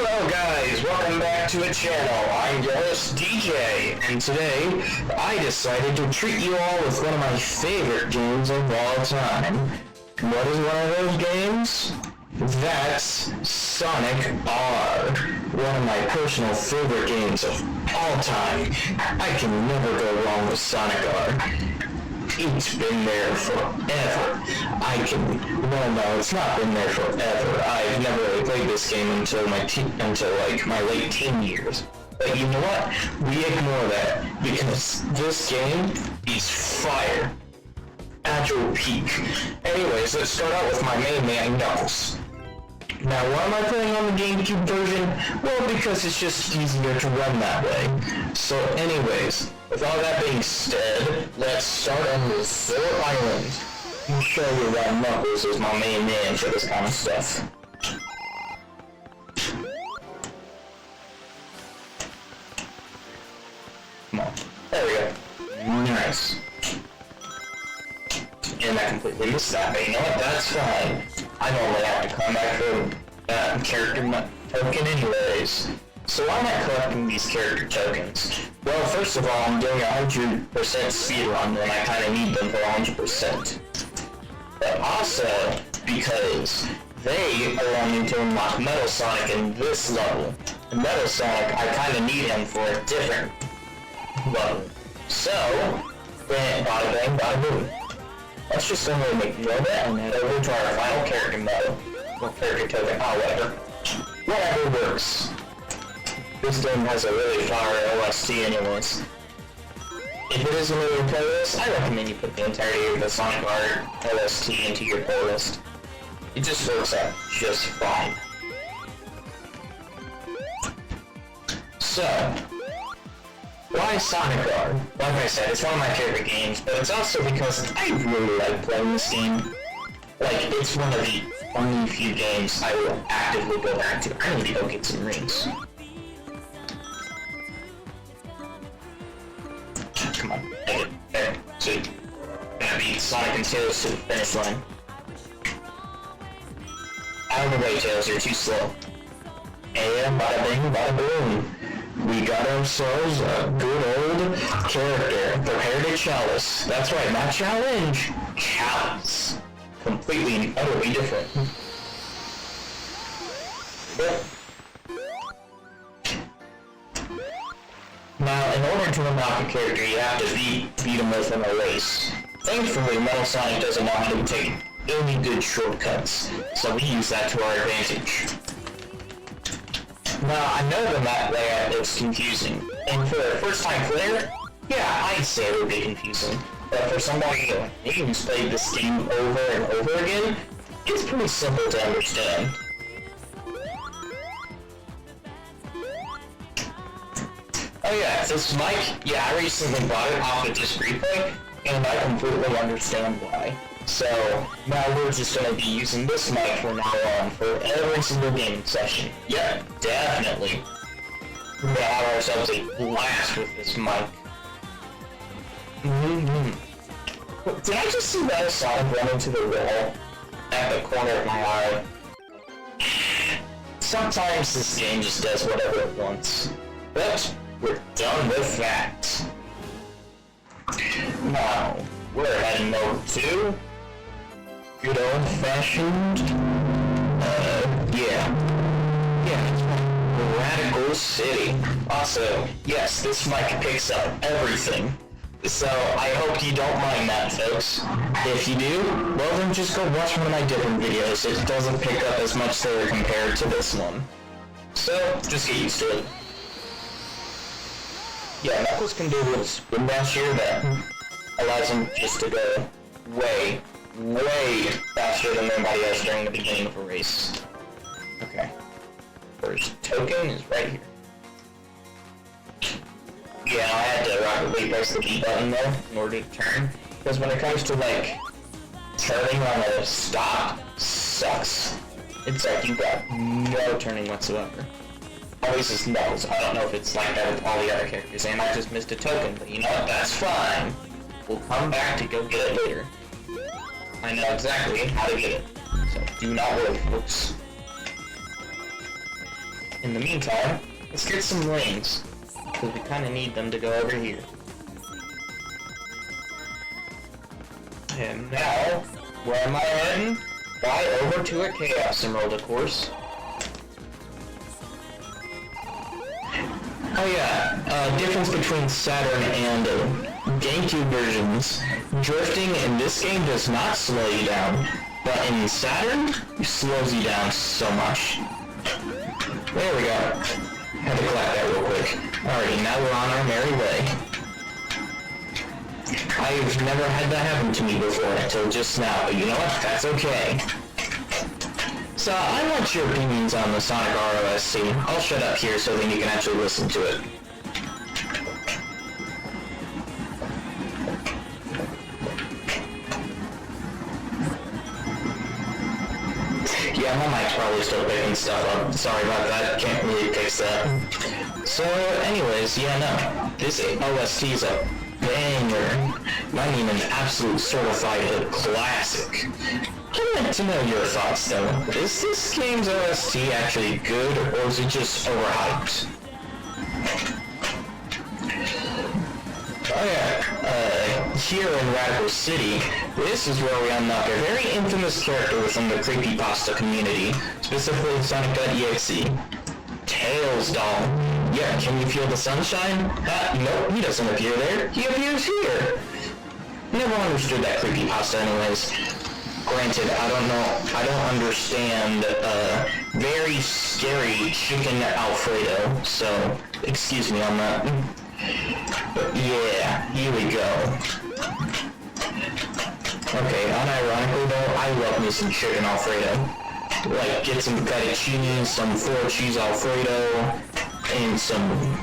Hello guys, welcome back to the channel. I'm your host DJ, and today I decided to treat you all with one of my favorite games of all time. What is one of those games? That's Sonic R, one of my personal favorite games of all time. I can never go wrong with Sonic R. It's been there forever. No, it's not been there forever. I've never really played this game until my late teen years. But you know what? We ignore that, because this game is fire. At your peak. Anyways, let's start out with my main man, Knuckles. Now, why am I playing on the GameCube version? Well, because it's just easier to run that way. So anyways, with all that being said, let's start on the Resort Island. I'll show you why Knuckles is my main man for this kind of stuff. Come on. There we go. Nice. And I completely missed that, but you know what? That's fine. I normally have to come back for character token anyways. So why am I collecting these character tokens? Well, first of all, I'm doing a 100% speedrun, and I kind of need them for 100%. But also, because they allow me to unlock Metal Sonic in this level. And Metal Sonic, I kind of need him for a different level. So, bada bang, bada boom. Let's just go ahead and ignore that and head over to our final character mode. Or character token, whatever. Whatever works. This game has a really fire OST anyways. If it isn't in your playlist, I recommend you put the entirety of the Sonic R OST into your playlist. It just works out just fine. So, why Sonic R? Like I said, it's one of my favorite games, but it's also because I really like playing this game. Like, it's one of the only few games I will actively go back to. I need to go get some rings. Come on, make it. There. Sweet. Gonna beat Sonic and Tails to the finish line. Out of the way, Tails, you're too slow. And bada bing, bada boom. We got ourselves a good old character. Prepare to chalice. That's right, not challenge. Chalice. Completely and utterly different. Yep. Now, in order to unlock a character, you have to beat him within a race. Thankfully, Metal Sonic doesn't know how to take any good shortcuts, so we use that to our advantage. Now, I know the map layout is confusing, and for a first-time player, yeah, I'd say it would be confusing. But for somebody who's played this game over and over again, it's pretty simple to understand. Oh yeah, this mic, yeah, I recently bought it off of Disc Replay, and I completely understand why. So, now we're just going to be using this mic from now on for every single gaming session. Yep, definitely. We're going to have ourselves a blast with this mic. Did I just see Metal Sonic run into the wall at the corner of my eye? Sometimes this game just does whatever it wants. But we're done with that. Now, we're heading over to good old-fashioned, Radical City. Also, yes, this mic picks up everything. So, I hope you don't mind that, folks. If you do, well then just go watch one of my different videos. It doesn't pick up as much there compared to this one. So, just get used to it. Yeah, Knuckles can do a little spin dash here that allows him just to go way faster than anybody else during the beginning of a race. Okay. First token is right here. Yeah, I had to rapidly press the B button though in order to turn, because when it comes to like turning on a stop, sucks. It's like you got no turning whatsoever. At least it's Knuckles. I don't know if it's like that with all the other characters, and I just missed a token, but you know what, that's fine. We'll come back to go get it later. I know exactly how to get it, so do not worry, folks. in the meantime, let's get some rings, because we kind of need them to go over here. And now, where am I heading? Why, over to a Chaos Emerald, of course. Oh yeah, difference between Saturn and GameCube versions. Drifting in this game does not slow you down, but in Saturn, it slows you down so much. There we go. Had to collect that real quick. Alrighty, now we're on our merry way. I've never had that happen to me before until just now, but you know what? That's okay. So, I want your opinions on the Sonic ROSC. I'll shut up here so then you can actually listen to it. Yeah, my mic's probably still picking stuff up. Sorry about that, can't really fix that. So, anyways, yeah, no. This OST's a banger. I mean, an absolute certified classic. I'd like to know your thoughts, though. Is this game's OST actually good, or is it just overhyped? Oh yeah, here in Radical City, this is where we unlock a very infamous character within the creepypasta community, specifically Sonic.exe. Tails doll. Yeah, can you feel the sunshine? Nope, he doesn't appear there. He appears here. Never understood that creepypasta anyways. Granted, I don't understand, very scary chicken Alfredo, so, excuse me on that. But yeah, here we go. Okay, unironically though, I love me some chicken Alfredo. Like, get some fettuccine, some 4 cheese Alfredo, and some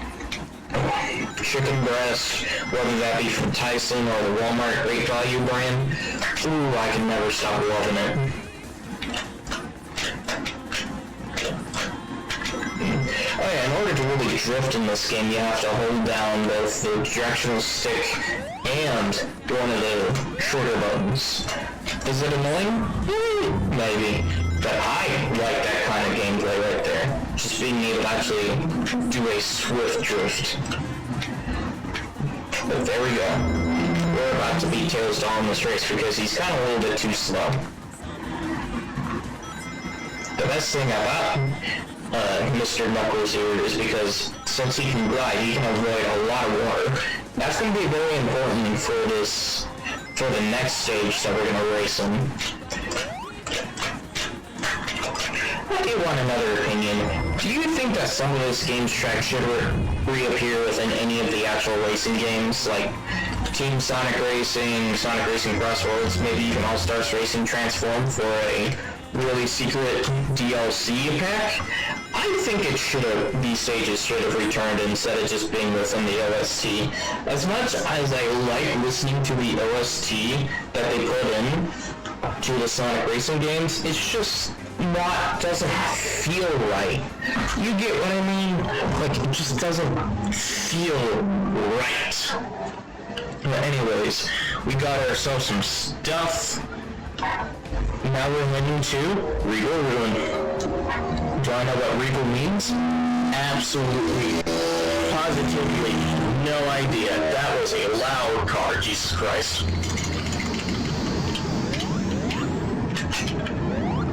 chicken breast, whether that be from Tyson or the Walmart Great Value brand. Ooh, I can never stop loving it. Oh yeah, in order to really drift in this game, you have to hold down both the directional stick and one of the shorter buttons. Is it annoying? Maybe. But I like that kind of gameplay right there. Just being able to actually do a swift drift. But there we go. We're about to beat Tails doll in this race because he's kind of a little bit too slow. The best thing about Mr. Knuckles here is because since he can glide, he can avoid a lot of water. That's going to be very important for the next stage that we're going to race in. I do want another opinion. Do you think that some of this game's track should reappear within any of the actual racing games, like Team Sonic Racing, Sonic Racing Crossroads, maybe even All-Stars Racing Transform for a really secret DLC pack? I think these stages should have returned instead of just being within the OST. As much as I like listening to the OST that they put in to the Sonic Racing games, it's just doesn't feel right. You get what I mean? Like, it just doesn't feel right. But anyways, we got ourselves some stuff. Now we're heading to Regal Ruin. Do I know what Regal means? Absolutely, positively, no idea. That was a loud car, Jesus Christ.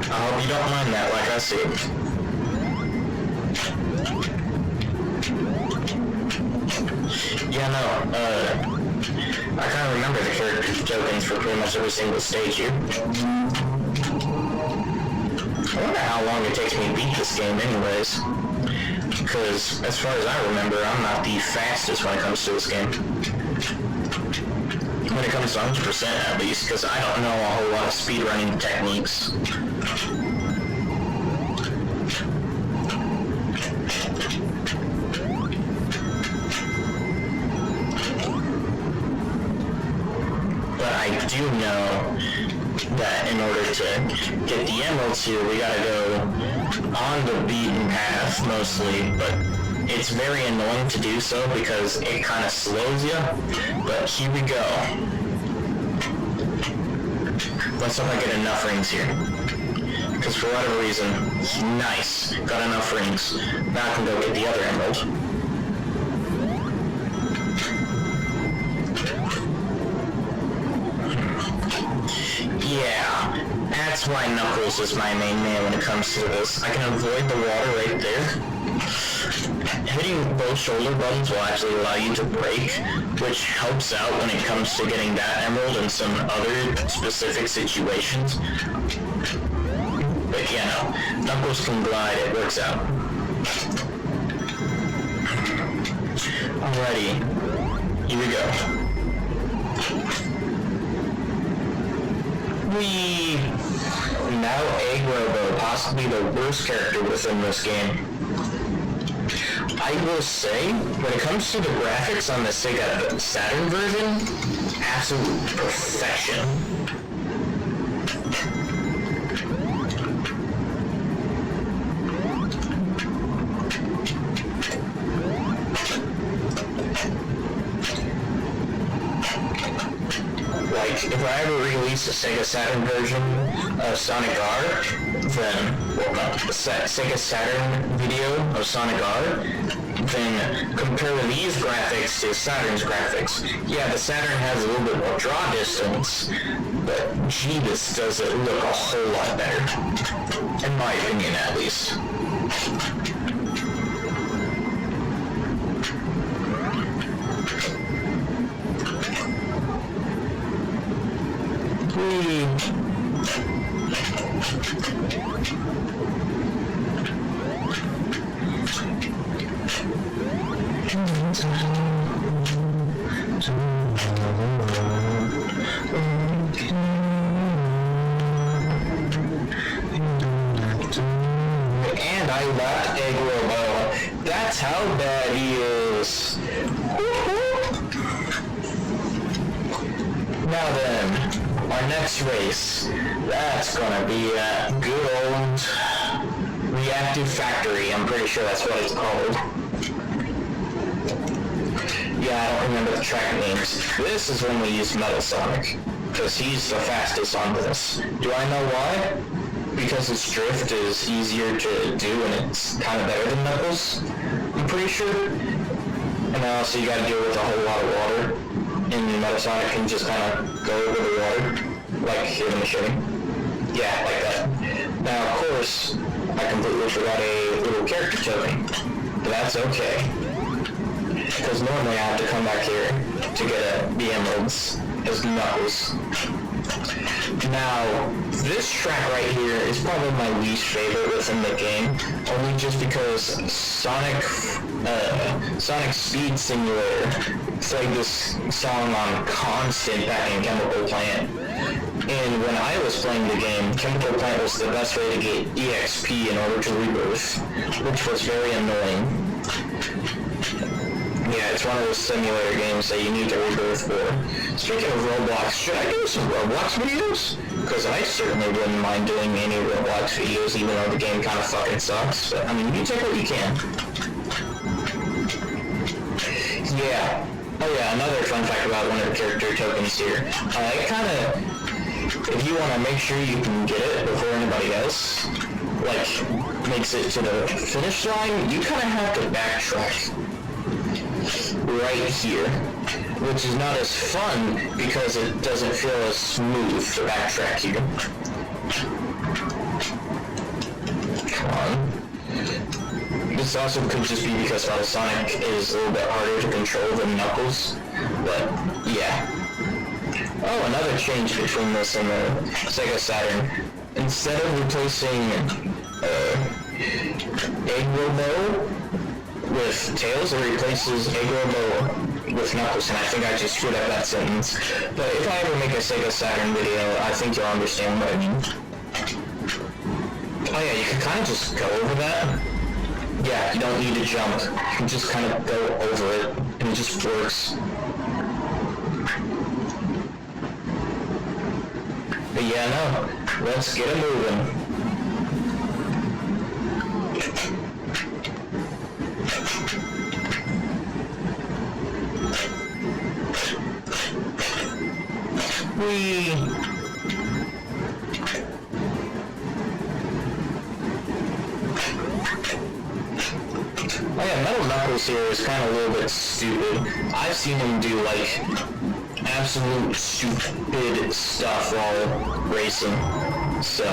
I hope you don't mind that, like I said. Yeah, no, I kind of remember the character tokens for pretty much every single stage here. I wonder how long it takes me to beat this game anyways. Because, as far as I remember, I'm not the fastest when it comes to this game. When it comes to 100% at least, because I don't know a whole lot of speedrunning techniques. But I do know that in order to get the emeralds here, we gotta go on the beaten path mostly, but it's very annoying to do so because it kind of slows you. But here we go. Let's hope I get enough rings here. because for whatever reason, nice, got enough rings. Now I can go get the other emerald. Yeah, that's why Knuckles is my main man when it comes to this. I can avoid the water right there. Hitting both shoulder buttons will actually allow you to brake, which helps out when it comes to getting that emerald in some other specific situations. But yeah, no, Knuckles can glide, it works out. Alrighty, here we go. Now Egg Robo, possibly the worst character within this game. I will say, when it comes to the graphics on the Sega Saturn version, absolute perfection. Like, if I ever release a Sega Saturn version of Sonic R, then, well, no, the Sega Saturn video of Sonic R, then compare these graphics to Saturn's graphics. Yeah, the Saturn has a little bit more draw distance, but Jeebus does it look a whole lot better. In my opinion, at least. And I left Egg Robo. That's how bad he is. Now then, our next race, that's gonna be at good old Reactive Factory. I'm pretty sure that's what it's called. Yeah, I don't remember the track names. This is when we use Metal Sonic, because he's the fastest on this. Do I know why? Because its drift is easier to do and it's kind of better than Knuckles, I'm pretty sure. And also you gotta deal with a whole lot of water. And Metal Sonic can just kind of go over the water, like here in the shooting. Yeah, like that. Now, of course, I completely forgot a little character token, but that's okay. Because normally I have to come back here to get the emeralds as Knuckles. Now, this track right here is probably my least favorite within the game, only just because Sonic Speed Simulator played this song on constant back in Chemical Plant. And when I was playing the game, Chemical Plant was the best way to get EXP in order to rebirth, which was very annoying. Yeah, it's one of those simulator games that you need to rebirth for. Speaking of Roblox, should I do some Roblox videos? Because I certainly wouldn't mind doing any Roblox videos, even though the game kind of fucking sucks. But, I mean, you take what you can. Yeah. Oh yeah, another fun fact about one of the character tokens here. It kind of, if you want to make sure you can get it before anybody else, like, makes it to the finish line, you kind of have to backtrack right here, which is not as fun because it doesn't feel as smooth to backtrack here. Come on. This also could just be because Sonic is a little bit harder to control than Knuckles, but yeah. Oh, another change between this and the Sega Saturn. Instead of replacing Egg Robo with Tails, it replaces Egg Robo with Knuckles, and I think I just screwed up that sentence. But if I ever make a Sega Saturn video, I think you'll understand what I mean. Oh yeah, you can kind of just go over that. Yeah, you don't need to jump. You can just kind of go over it, and it just works. But yeah, no, let's get it moving. Oh yeah, Metal Knuckles here is kind of a little bit stupid. I've seen him do, like, absolute stupid stuff while racing. So,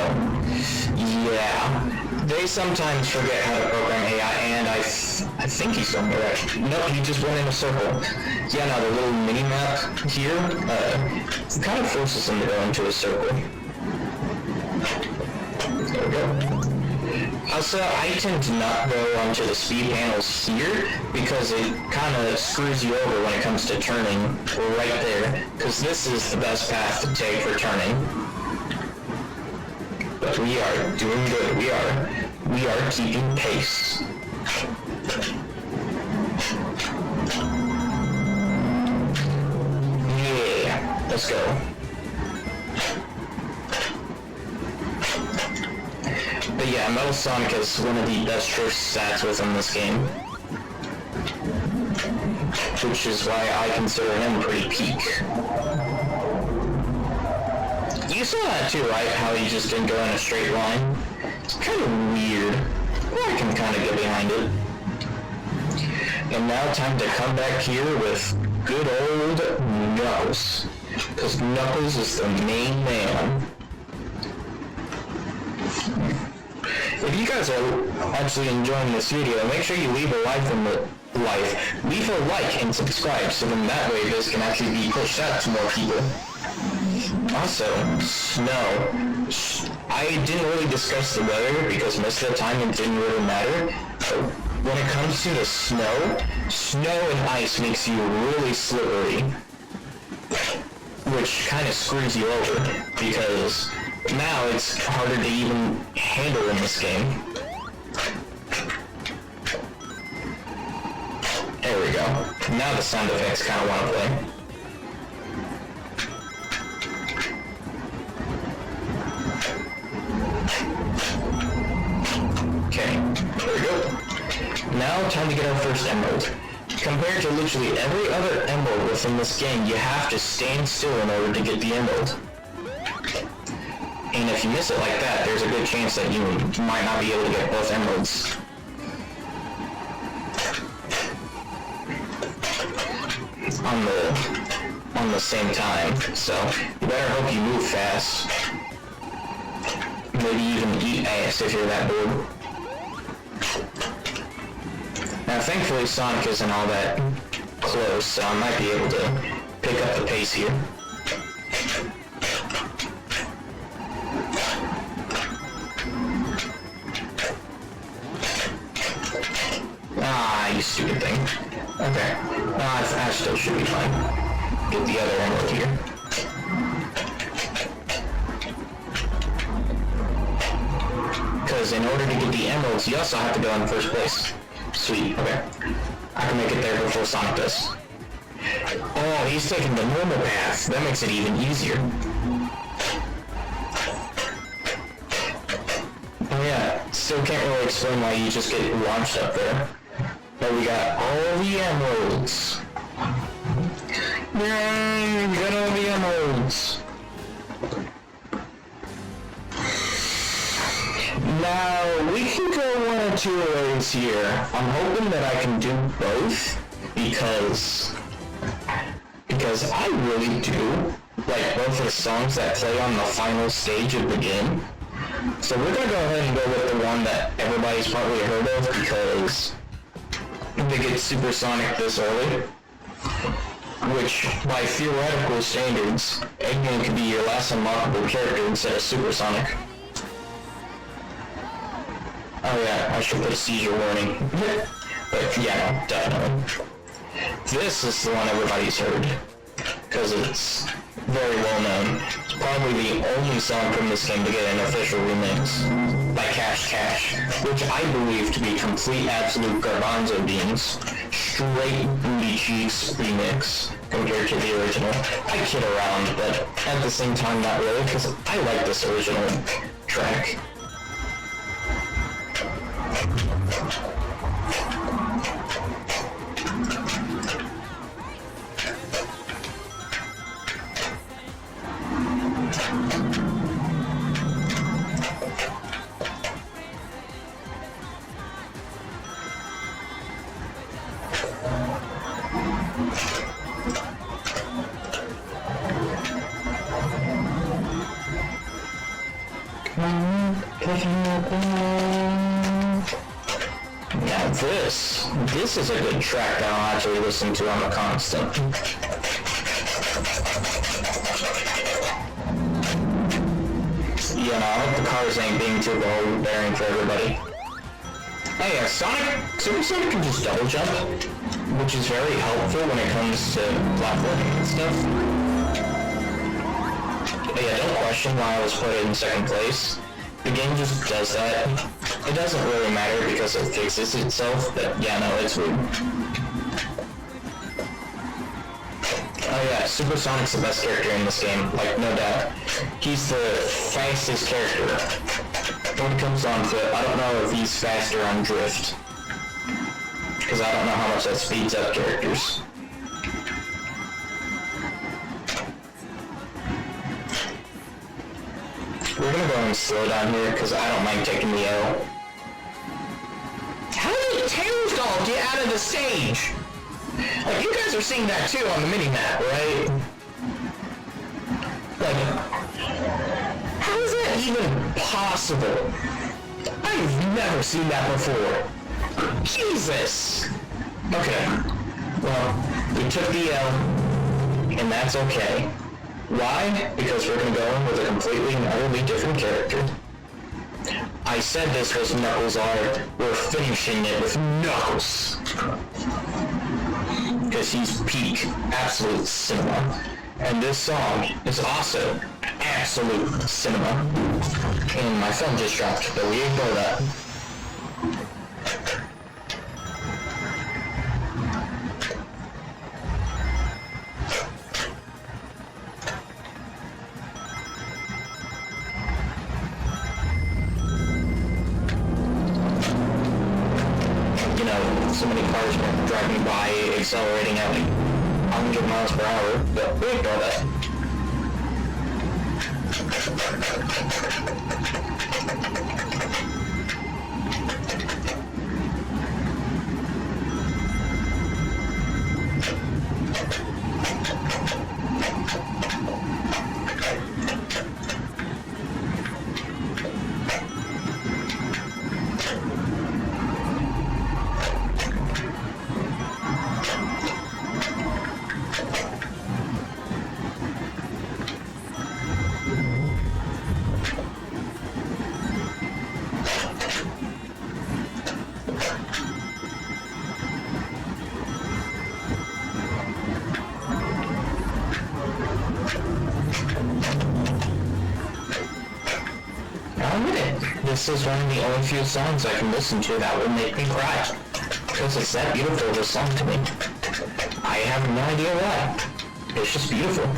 yeah. They sometimes forget how to program AI, and I think he's done right. Nope, he just went in a circle. Yeah, now the little mini-map here, kind of forces him to go into a circle. There we go. Also, I tend to not go onto the speed panels here because it kind of screws you over when it comes to turning right there, because this is the best path to take for turning. But we are doing good. We are keeping pace. Yeah, let's go. But yeah, Metal Sonic is one of the best drift stats within this game. Which is why I consider him pretty peak. You saw that too, right? How he just didn't go in a straight line? It's kind of weird. But I can kind of get behind it. And now time to come back here with good old Knuckles. Because Knuckles is the main man. If you guys are actually enjoying this video, make sure you leave a like leave a like and subscribe, so then that way this can actually be pushed out to more people. Also, snow. I didn't really discuss the weather because most of the time it didn't really matter. But when it comes to the snow and ice makes you really slippery, which kind of screws you over because now it's harder to even handle in this game. There we go. Now the sound effects kind of want to play. Okay, there we go. Now time to get our first emerald. Compared to literally every other emerald within this game, you have to stand still in order to get the emerald. And if you miss it like that, there's a good chance that you might not be able to get both emeralds. On the same time. So, you better hope you move fast. Maybe even eat ass if you're that bored. Now, thankfully, Sonic isn't all that close, so I might be able to pick up the pace here. Ah, you stupid thing. Okay. I still should be fine. Get the other emerald here. Because in order to get the emeralds, you also have to go in first place. Sweet, okay. I can make it there before Sonic does. Oh, he's taking the normal path. That makes it even easier. Oh yeah, still can't really explain why you just get launched up there. But we got all the emeralds. Yay, we got all the emeralds. Now, we can go one or two ways here. I'm hoping that I can do both, because I really do like both of the songs that play on the final stage of the game. So we're gonna go ahead and go with the one that everybody's probably heard of, because they get Supersonic this early, which, by theoretical standards, Eggman could be your last unlockable character instead of Supersonic. Oh yeah, I should put a seizure warning. But yeah, no, definitely. This is the one everybody's heard, because it's very well known. It's probably the only song from this game to get an official remix by Cash, which I believe to be complete absolute garbanzo beans. Straight booty cheeks remix compared to the original. I kid around, but at the same time not really, because I like this original track. Now this is a good track that I'll actually listen to on the constant. You know, I hope the cars ain't being too overbearing for everybody. Oh yeah, Super Sonic can just double jump, which is very helpful when it comes to platforming and stuff. But yeah, don't question why I was put in second place. The game just does that. It doesn't really matter because it fixes itself, but yeah, no, it's weird. Oh yeah, Super Sonic's the best character in this game, like, no doubt. He's the fastest character. When it comes on foot, I don't know if he's faster on drift. Because I don't know how much that speeds up characters. We're gonna go and slow down here, because I don't mind taking the L. How did Tails Doll get out of the stage? Like, you guys are seeing that too on the mini-map, right? Like, how is that even possible? I've never seen that before. Jesus! Okay. Well, we took the L, and that's okay. Why? Because we're gonna go in with a completely and utterly different character. I said this was Knuckles art. We're finishing it with Knuckles. Because he's peak, absolute cinema. And this song is also absolute cinema. And my phone just dropped, but we ignore that. You know, so many cars were driving by, accelerating at like 100 miles per hour, but we ignore that. This is one of the only few songs I can listen to that will make me cry. Because it's that beautiful of a song to me. I have no idea why. It's just beautiful.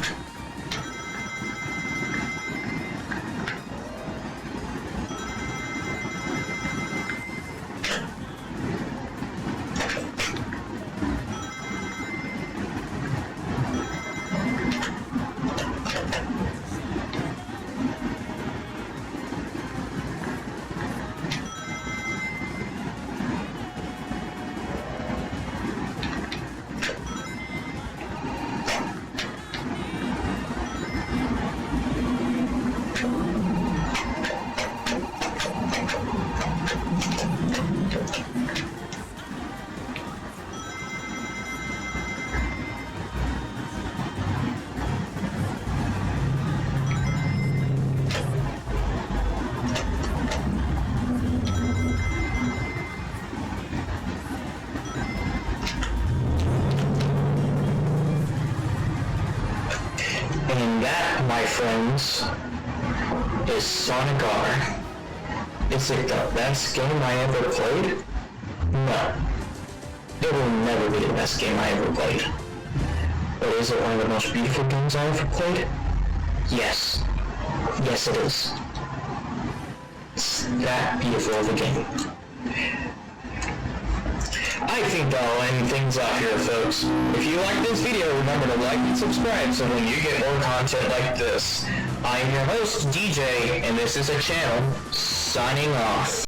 And that, my friends, is Sonic R. Is it the best game I ever played? No. It will never be the best game I ever played. But is it one of the most beautiful games I ever played? Yes. Yes, it is. It's that beautiful of a game. I think that'll end things off here, folks. If you like this video, remember to like and subscribe so when you get more content like this. I'm your host, DJ, and this is a channel, signing off.